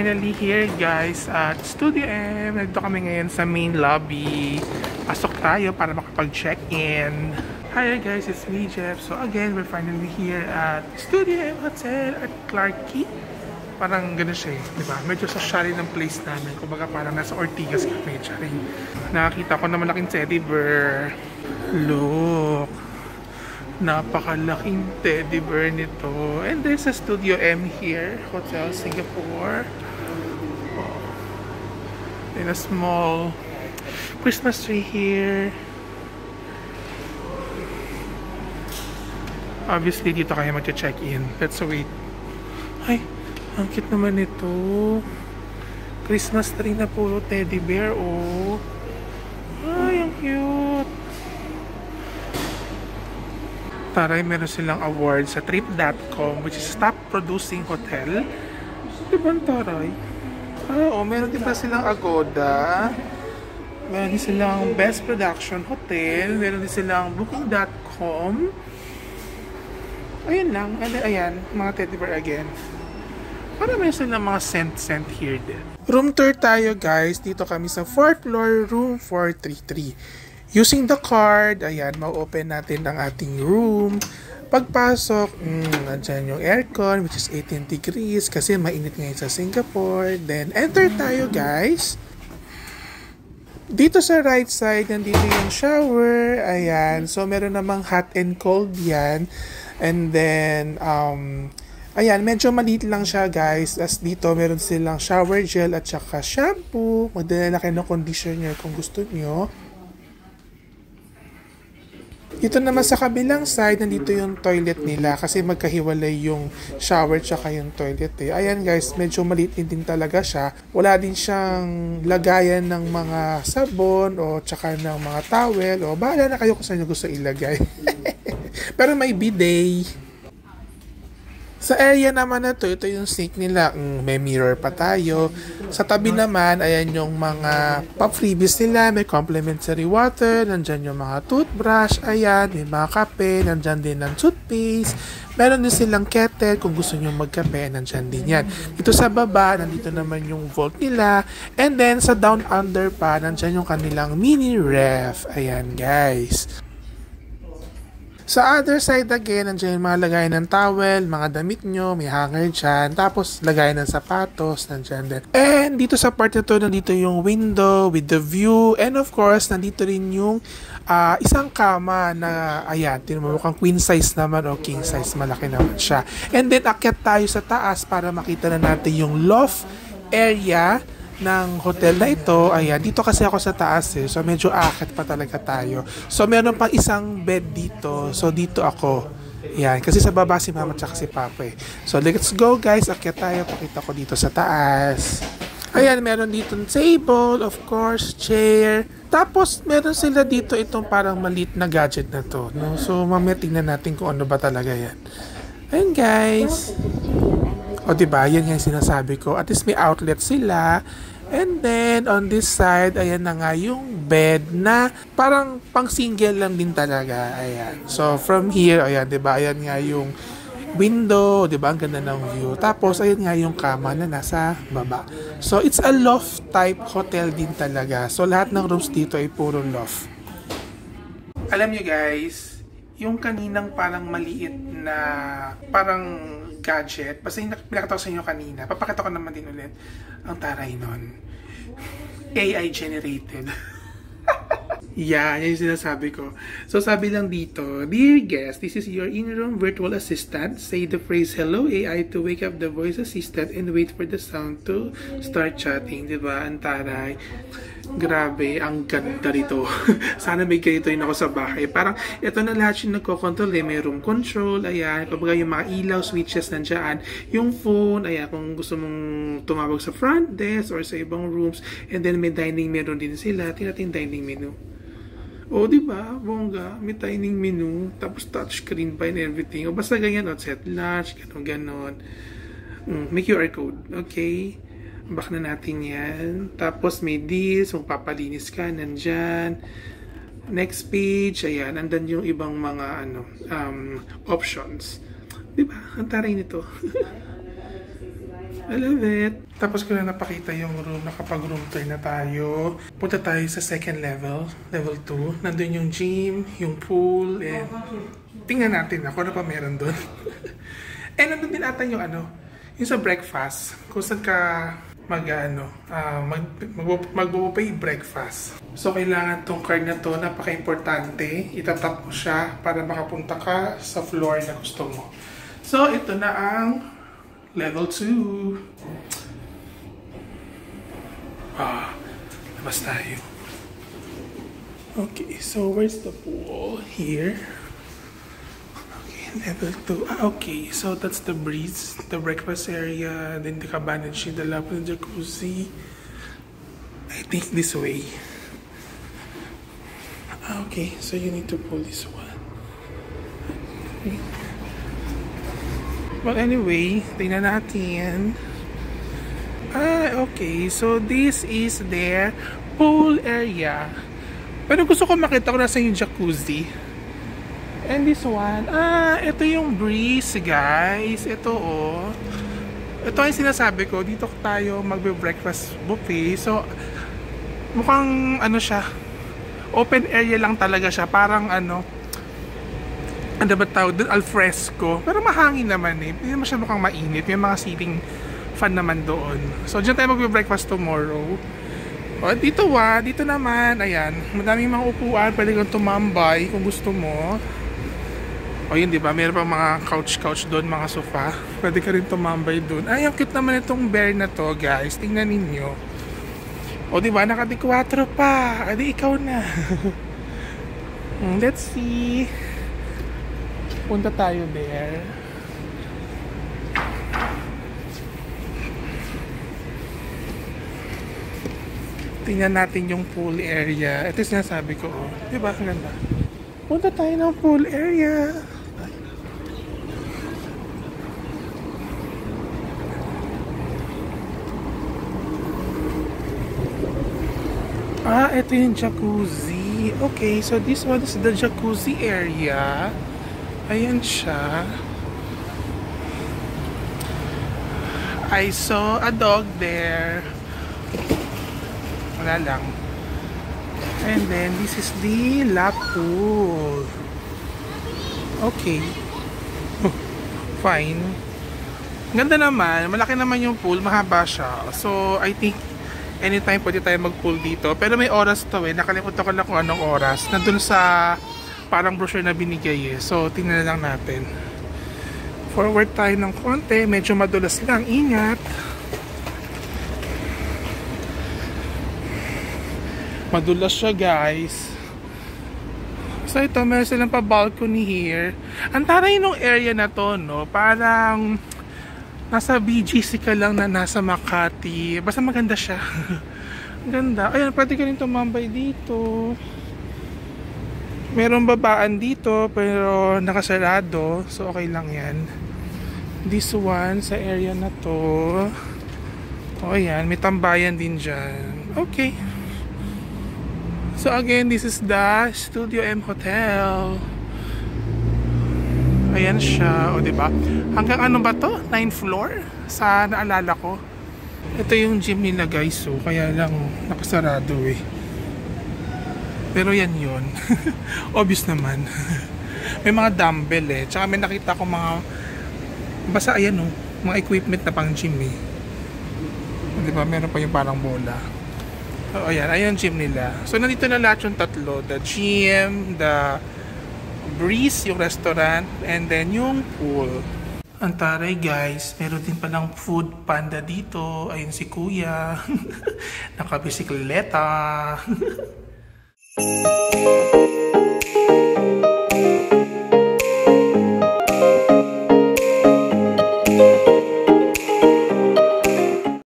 finally here guys at Studio M. Nandito kami ngayon sa main lobby. Pasok tayo para makapag-check-in. Hi guys, it's me Jeff. So again, we're finally here at Studio M Hotel at Clarke Quay. Parang gano'n siya eh, diba? Medyo sosyalin ng place namin. Kumbaga parang nasa Ortigas Cafe. Nakakita ko na malaking teddy bear. Look! Napakalaking teddy bear nito. And there's a Studio M here, Hotel Singapore. Oh. And a small Christmas tree here. Obviously, dito kayo mag-check-in. Let's wait. Ay, ang cute naman ito. Christmas tree na puro teddy bear, oh. Ay, ang cute. Taray, meron silang award sa Trip.com, which is top producing hotel. Diba, taray? Oh, meron din pa silang Agoda. Meron din silang Best Production Hotel. Meron din silang Booking.com. Ayun lang. Ayan, mga teddy bear again. Para meron silang mga scent here din. Room tour tayo, guys. Dito kami sa 4th floor, room 433. Using the card, ayan, ma-open natin ang ating room. Pagpasok, nandyan yung aircon, which is 18 degrees, kasi mainit ngayon sa Singapore. Then, enter tayo, guys. Dito sa right side, nandito yung shower. Ayan, so meron namang hot and cold yan. And then, ayan, medyo maliit lang siya, guys. As dito, meron silang shower gel at saka shampoo. Magdala na kayo ng conditioner kung gusto nyo. Dito naman sa kabilang side, nandito yung toilet nila kasi magkahiwalay yung shower tsaka yung toilet eh. Ayan guys, medyo maliit din talaga siya. Wala din siyang lagayan ng mga sabon o tsaka ng mga towel o bahala na kayo kung saan nyo gusto ilagay. Pero may bidet. Sa area naman na to, ito yung sink nila. May mirror pa tayo. Sa tabi naman, ayan yung mga freebies nila. May complimentary water. Nandyan yung mga toothbrush. Ayan, may mga kape. Nandyan din ng toothpaste. Meron din silang kettle. Kung gusto nyo magkape, nandyan din yan. Dito sa baba, nandito naman yung vault nila. And then, sa down under pa, nandyan yung kanilang mini ref. Ayan, guys. Sa other side again, nandiyan yung mga lagayan ng towel, mga damit nyo, may hanger dyan. Tapos, lagayan ng sapatos, nandiyan din. And dito sa part na to, nandito yung window with the view. And of course, nandito rin yung isang kama na, ayan, mukhang queen size naman o king size, malaki naman siya. And then, akyat tayo sa taas para makita na natin yung loft area ng hotel na ito. Ayan, dito kasi ako sa taas eh. So, medyo akit pa talaga tayo. So, meron pang isang bed dito. So, dito ako. Ayan, kasi sa baba si mama at si papa eh. So, let's go guys. Akyat tayo. Pakita ko dito sa taas. Ayan, meron dito table, of course, chair. Tapos, meron sila dito itong parang maliit na gadget na to. No? So, mamaya tingnan natin kung ano ba talaga yan. Ayan guys. O diba, yan yung sinasabi ko. At least may outlet sila. And then, on this side, ayan na nga yung bed na parang pang single lang din talaga. Ayan. So, from here, ayan, diba, ayan nga yung window, diba, ang ganda ng view. Tapos, ayan nga yung kama na nasa baba. So, it's a loft type hotel din talaga. So, lahat ng rooms dito ay puro loft. Alam nyo guys, yung kaninang parang maliit na parang gadget, basta yung pinakita ko sa inyo kanina, papakita ko naman din ulit ang taray nun. AI generated. Yeah, yan yung sinasabi ko. So, sabi lang dito, "Dear guest, this is your in-room virtual assistant. Say the phrase, 'Hello AI' to wake up the voice assistant and wait for the sound to start chatting." Diba? Ang taray. Grabe, ang ganda rito. Sana may ganito yun ako sa bahay. Parang, ito na lahat yung nagko-control eh. May room control, ayan. Kumbaga yung mga ilaw, switches nandyan. Yung phone, ayan, kung gusto mong tumawag sa front desk or sa ibang rooms. And then may dining menu din sila. Tingnan natin dining menu. O, diba? Bongga. May dining menu. Tapos touchscreen pa and everything. O, basta ganyan. O, set lunch. Ganon. May QR code. Okay. Back na natin yan. Tapos may this. Kung papalinis ka, nandyan. Next page. Ayan. Andan yung ibang mga options. Diba? Ang taray nito. I love it. Tapos ko na napakita yung room. Nakapag-room tour na tayo. Punta tayo sa second level. Level 2. Nandun yung gym, yung pool, and tingnan natin ako na pa meron doon. And nandun din ata yung yung sa breakfast. Kung saan ka mag-buffet breakfast. So, kailangan tong card na to, napaka-importante. Itatap mo siya para makapunta ka sa floor na gusto mo. So, ito na ang level 2. Labas tayo. Okay, so where's the pool? Here. Level 2. Okay, so that's the breeze, the breakfast area, then the cabana, the lap, the jacuzzi. I think this way. Okay, so you need to pull this one. Okay. Well, anyway, tingnan natin. Okay, so this is their pool area. Pero gusto ko makita ko nasa yung jacuzzi. And this one, ito yung breeze, guys. Ito, ito yung sinasabi ko. Dito tayo magbe-breakfast buffet. So, mukhang, siya, open area lang talaga siya. Parang, ano ba tawag doon? Alfresco. Pero mahangin naman eh. Hindi naman siya mukhang mainit. May mga ceiling fan naman doon. So, dyan tayo magbe-breakfast tomorrow. Dito naman, ayan. Madaming mga upuan. Pwede kang tumambay kung gusto mo. Yun, di ba? Meron pa mga couch doon, mga sofa. Pwede ka rin tumambay doon. Ay, ang cute naman itong bear na to, guys. Tingnan ninyo. Di ba? Naka-4 pa. Adi, ikaw na. Let's see. Punta tayo there. Tingnan natin yung pool area. Ito yung sinasabi ko. Di ba? Ang ganda. Punta tayo ng pool area. Ito yung jacuzzi. Okay, so this one is the jacuzzi area. Ayan siya. I saw a dog there. Wala lang. And then, this is the lap pool. Okay. Fine. Ganda naman. Malaki naman yung pool. Mahaba siya. So, I think, anytime pwede tayo mag-pool dito. Pero may oras to eh. Nakalimutan ko lang kung anong oras. Nandun sa parang brochure na binigay eh. So, tingnan na lang natin. Forward tayo ng konti. Medyo madulas lang. Ingat. Madulas siya, guys. So, ito. Meron silang pa balcony here. Ang taray nung area na to, no? Parang nasa BGC ka lang na nasa Makati. Basta maganda siya. Ganda. Ayan, pwede ka rin tumambay dito. Merong babaan dito, pero nakasarado. So, okay lang yan. This one, sa area na to. Ayan, may tambayan din dyan. Okay. So, again, this is the Studio M Hotel. Ayan siya, diba? Hanggang ano ba to? 9th floor? Sa naalala ko. Ito yung gym nila, guys. So, kaya lang nakasarado eh. Pero yan yun. Obvious naman. May mga dumbbell eh. Tsaka may nakita ko mga basta ayan oh, mga equipment na pang gym eh. Diba? Meron pa yung parang bola. So, ayan gym nila. So, nandito na lahat yung tatlo. The gym, the breeze, yung restaurant, and then yung pool. Ang taray, guys, meron din palang food panda dito. Ayun si kuya. Nakabisikleta.